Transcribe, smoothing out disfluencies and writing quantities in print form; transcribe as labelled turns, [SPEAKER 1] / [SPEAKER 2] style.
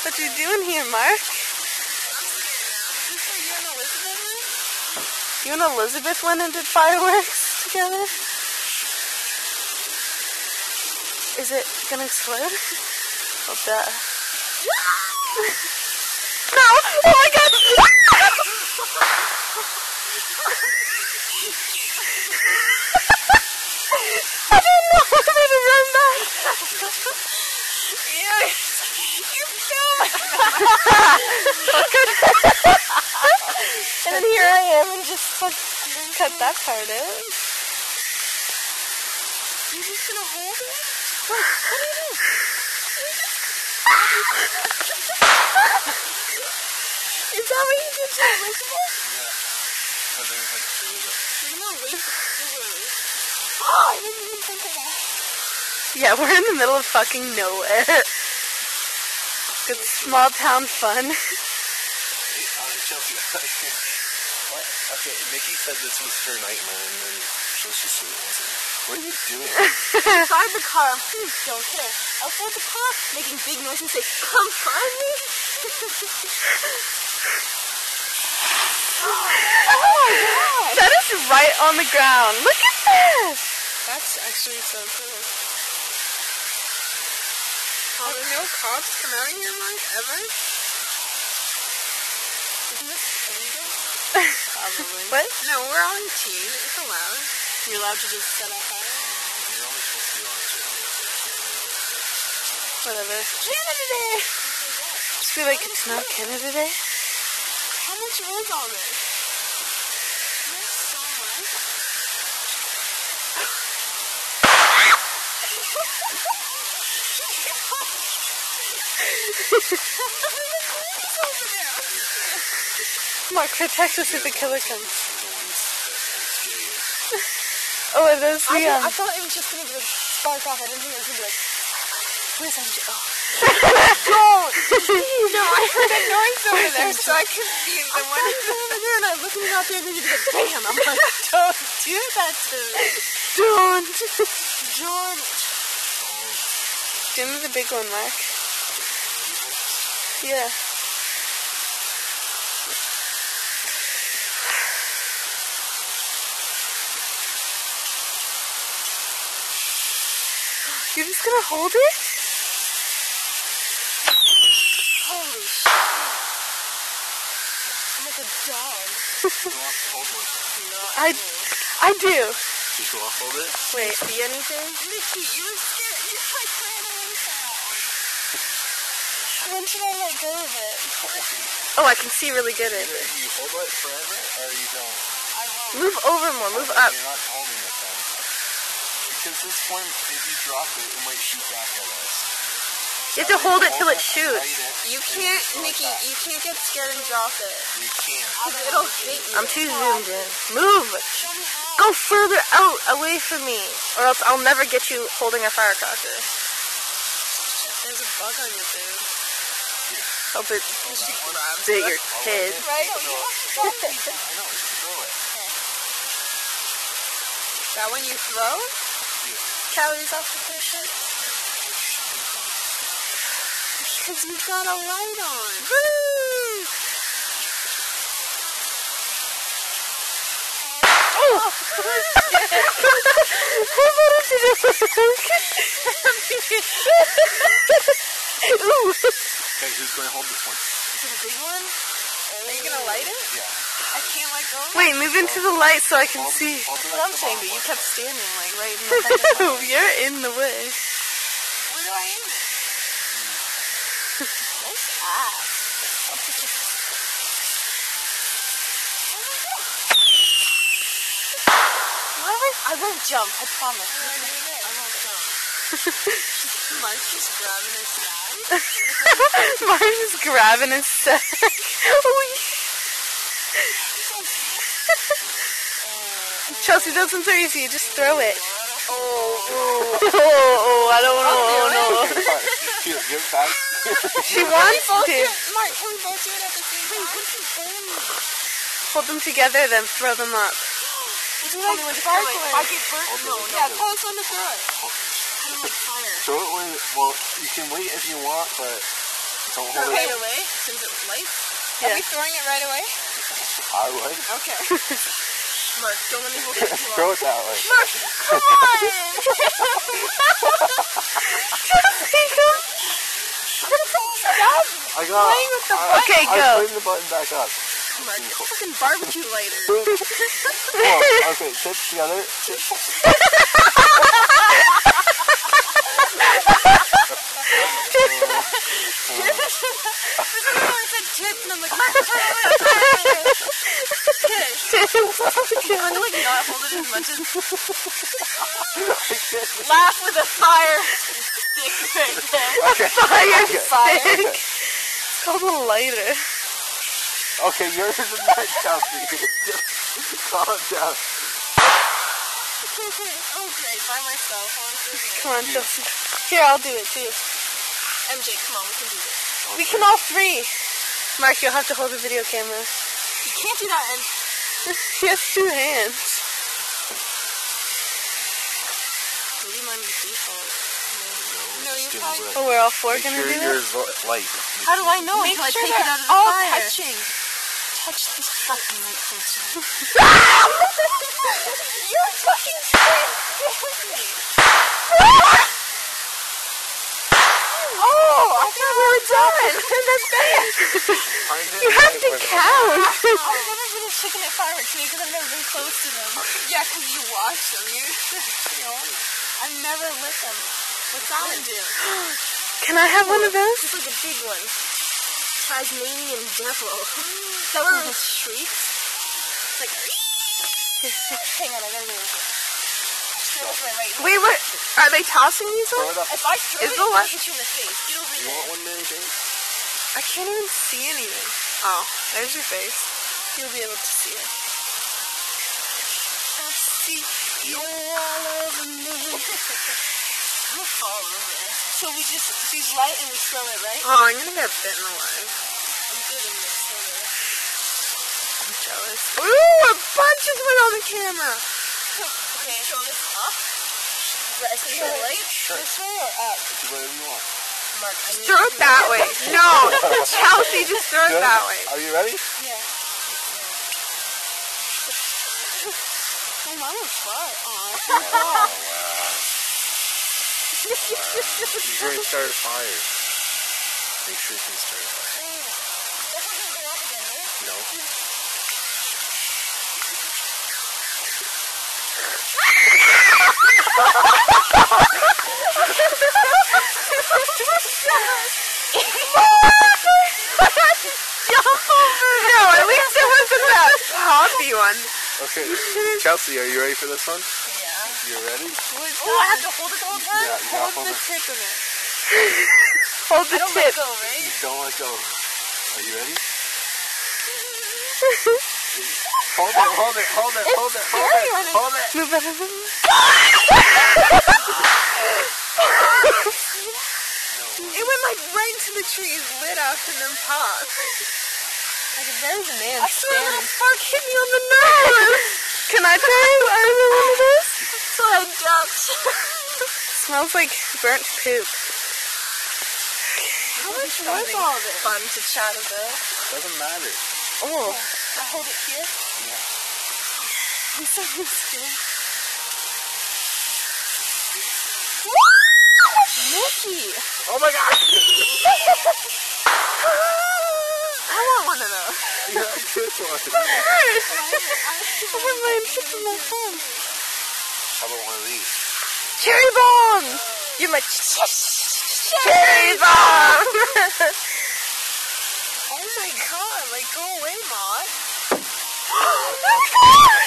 [SPEAKER 1] What you doing here, Mark? You and Elizabeth went and did fireworks together? Is it gonna explode? Oh, duh. No! Oh my god! I didn't know I was gonna run back! You fell! And then here I am and just cut that part out. You're just gonna hold it? What are you doing? Is that what you did to Elizabeth?
[SPEAKER 2] Yeah. But there was like two of them.
[SPEAKER 1] There's no Elizabeth. Oh, I didn't even think of that. Yeah, we're in the middle of fucking nowhere. Good small town fun.
[SPEAKER 2] Chelsea, what? Okay, Nikki said this was her nightmare, and then Chelsea said it wasn't. What are you doing?
[SPEAKER 1] Inside the car, don't care. Outside the car, making big noise and say, "Come find me." Oh my god! That is right on the ground. Look at this. That's actually so cool. Oh, there's no cops come out here, Mike, ever? Isn't this illegal? Probably. What? No, we're on team. It's allowed. You're allowed to just set up fire?
[SPEAKER 2] You're only supposed to be on
[SPEAKER 1] Whatever. Canada Day! Just feel like it's not Canada Day. How much is on it? There's so much. Mark, protect us if the killer comes. Oh, it is the
[SPEAKER 3] I thought it was just gonna be like spark off. I didn't think it was gonna be like, where's MJ? Oh. Don't! No, I heard a noise over there, so I confused. And when I came over there and I looked out there and then you go, damn, I'm like, don't do that to me.
[SPEAKER 1] Don't!
[SPEAKER 3] Don't.
[SPEAKER 1] Give me the big one, Mark. Yeah. You're just gonna hold it?
[SPEAKER 3] Holy shit. I'm like a dog.
[SPEAKER 2] You want to hold one?
[SPEAKER 3] No,
[SPEAKER 1] I do.
[SPEAKER 2] Did you want to hold it?
[SPEAKER 1] Wait, be anything?
[SPEAKER 3] Nikki, you were scared. You like ran away from that one.
[SPEAKER 1] When should I let go of it? Oh, I can see really good at
[SPEAKER 2] Either
[SPEAKER 1] it.
[SPEAKER 2] you hold it forever or you don't.
[SPEAKER 3] I won't.
[SPEAKER 1] Move over more, move up.
[SPEAKER 2] You're not holding it then. Because this one, if you drop it, it might shoot back at us.
[SPEAKER 1] You have to hold it till it shoots.
[SPEAKER 3] You can't, Nikki, you can't get scared and drop it.
[SPEAKER 2] You can't.
[SPEAKER 3] Because it'll hit you.
[SPEAKER 1] I'm too zoomed in. Move!
[SPEAKER 3] Show me how.
[SPEAKER 1] Go further out, away from me. Or else I'll never get you holding a firecracker.
[SPEAKER 3] There's a bug on your boob.
[SPEAKER 1] Hope it
[SPEAKER 3] Grabs
[SPEAKER 1] bit
[SPEAKER 3] it.
[SPEAKER 1] your head.
[SPEAKER 3] Right? No, you have to drop it.
[SPEAKER 2] I know, just throw it.
[SPEAKER 3] That when you throw?
[SPEAKER 1] Calories off the cushion.
[SPEAKER 3] Because we've got a light on.
[SPEAKER 1] Woo! Oh! What did you do? Ooh!
[SPEAKER 2] Okay, who's going to hold this one?
[SPEAKER 3] Is it a big one? Are you going to light it?
[SPEAKER 2] Yeah.
[SPEAKER 3] I can't let go.
[SPEAKER 1] Wait, move into the light so I can see.
[SPEAKER 2] Hold it
[SPEAKER 3] That's what I'm
[SPEAKER 2] like
[SPEAKER 3] saying,
[SPEAKER 2] the
[SPEAKER 3] but you
[SPEAKER 2] bottom
[SPEAKER 3] kept standing like right in the front.
[SPEAKER 1] You're in the way.
[SPEAKER 3] Where do I aim it? Nice ass. I'll put your... I won't jump, I promise. I won't jump. Mark's just grabbing his sack.
[SPEAKER 1] Mark's just grabbing his sack. Chelsea, that's so easy. Just throw it. Oh, I don't know.
[SPEAKER 2] Here, give it back.
[SPEAKER 1] She wants to.
[SPEAKER 3] Mark, can we both do it at the same time?
[SPEAKER 1] Hold them together, then throw them up.
[SPEAKER 3] Tell me when to throw it. If I get burnt, no. Yeah, tell us when to throw it. I don't like fire.
[SPEAKER 2] Throw it when, well, you can wait if you want, but Don't
[SPEAKER 3] Throw
[SPEAKER 2] hold
[SPEAKER 3] it right
[SPEAKER 2] it.
[SPEAKER 3] away, since it's light.
[SPEAKER 1] Yeah.
[SPEAKER 3] Are we throwing it right away?
[SPEAKER 2] I would.
[SPEAKER 3] Okay. Mark, don't let me hold it too long.
[SPEAKER 2] Throw it that way.
[SPEAKER 3] Mark, come on!
[SPEAKER 2] I got
[SPEAKER 3] playing with the button.
[SPEAKER 1] Okay,
[SPEAKER 2] I'm
[SPEAKER 1] go.
[SPEAKER 2] putting the button back up.
[SPEAKER 3] Mark, it's a fucking barbecue lighter.
[SPEAKER 2] Come on. Okay, tips together. Tips.
[SPEAKER 3] I said tip, and I'm like, Mark, turn away. Okay. I'm gonna like not hold it as much as laugh with a fire stick right there.
[SPEAKER 2] Okay.
[SPEAKER 1] Fire
[SPEAKER 3] Fire.
[SPEAKER 1] stick. It's called a lighter.
[SPEAKER 2] Okay, yours is not Chelsea. Calm down.
[SPEAKER 3] Oh great, by myself.
[SPEAKER 1] Come on, Chelsea. Here, I'll do it too.
[SPEAKER 3] MJ, come on, we can do this.
[SPEAKER 1] We can all three. Mark, you'll have to hold the video camera.
[SPEAKER 3] You can't do that, and
[SPEAKER 1] He has 2 hands.
[SPEAKER 3] maybe mine is default. No, you
[SPEAKER 2] Just
[SPEAKER 3] probably.
[SPEAKER 2] give it
[SPEAKER 1] Oh, we're all 4
[SPEAKER 2] Make
[SPEAKER 1] gonna
[SPEAKER 2] sure
[SPEAKER 1] do this?
[SPEAKER 2] yours light.
[SPEAKER 3] How do I know
[SPEAKER 1] Make
[SPEAKER 3] until I
[SPEAKER 1] sure
[SPEAKER 3] take it
[SPEAKER 1] they're
[SPEAKER 3] out of the
[SPEAKER 1] all
[SPEAKER 3] fire?
[SPEAKER 1] touching.
[SPEAKER 3] Touch this fucking light closer.
[SPEAKER 1] You're fucking crazy. Oh, I thought we were done. That's bad. You have to count.
[SPEAKER 3] I've never been a chicken at fireworks because I've never been close to them. Yeah, because you watch them. You know, I've never lit them. What's that one do?
[SPEAKER 1] Can I have one of those?
[SPEAKER 3] It's like a big one. Tasmanian devil. Is that where it shrieks? It's like, hang on, I gotta go with it. Throw it with my right hand.
[SPEAKER 1] Wait, what? Are they tossing these
[SPEAKER 2] Throw
[SPEAKER 1] ones?
[SPEAKER 2] it up.
[SPEAKER 3] If I throw
[SPEAKER 1] Is
[SPEAKER 3] it,
[SPEAKER 1] the
[SPEAKER 3] it'll
[SPEAKER 1] left-
[SPEAKER 3] hit you in the face. Get over
[SPEAKER 2] You
[SPEAKER 3] there.
[SPEAKER 2] want one, Mary Jane?
[SPEAKER 1] I can't even see anything. Oh, there's your face. You'll be able to see it. I see you all over me.
[SPEAKER 3] I'm gonna fall over. So we just, these light and we throw it, right?
[SPEAKER 1] Oh, I'm gonna get bitten alive.
[SPEAKER 3] I'm good in this.
[SPEAKER 1] I'm jealous. Ooh, a bunch just went on the camera.
[SPEAKER 3] Okay. Throw this up. Right, so you go right? This way or up?
[SPEAKER 2] Do whatever you want.
[SPEAKER 3] Mark, I need
[SPEAKER 1] Throw it that way. No, Chelsea, just throw it
[SPEAKER 2] Good?
[SPEAKER 1] that way.
[SPEAKER 2] Are you ready?
[SPEAKER 3] Yeah.
[SPEAKER 1] Oh, mama, fart.
[SPEAKER 2] Oh, wow. He's going to start a fire. Make sure you can start a fire.
[SPEAKER 3] This one's gonna go up again, right?
[SPEAKER 2] No.
[SPEAKER 1] No, at least it wasn't that hoppy one.
[SPEAKER 2] Okay, Chelsea, are you ready for this one?
[SPEAKER 3] Yeah.
[SPEAKER 2] You ready?
[SPEAKER 3] Oh, I have to hold it the whole time?
[SPEAKER 2] Yeah, you gotta hold
[SPEAKER 1] the
[SPEAKER 2] it.
[SPEAKER 1] tip of it. Hold the
[SPEAKER 3] I don't
[SPEAKER 1] tip.
[SPEAKER 3] let go, right?
[SPEAKER 2] Don't let go. Are you ready? Hold it, hold it, hold it, hold it, hold it, hold it.
[SPEAKER 1] Move it, move it. It went like right into the trees, lit up, and then popped. Like there's a man standing. Fuck, hit me on the nose. Can I try either one of those?
[SPEAKER 3] So I ducked.
[SPEAKER 1] Smells like burnt poop.
[SPEAKER 3] How much was all this? Fun to chat about.
[SPEAKER 2] Doesn't matter.
[SPEAKER 1] Oh,
[SPEAKER 3] I hold it here.
[SPEAKER 1] I'm so scared.
[SPEAKER 3] Nikki!
[SPEAKER 2] Oh my god!
[SPEAKER 1] I want one of those.
[SPEAKER 2] You like this one.
[SPEAKER 1] I want mine tip in my phone.
[SPEAKER 2] How about one of these?
[SPEAKER 1] Cherry bomb! You're my cherry bomb! Oh my god, like go away, Maude. Oh my god!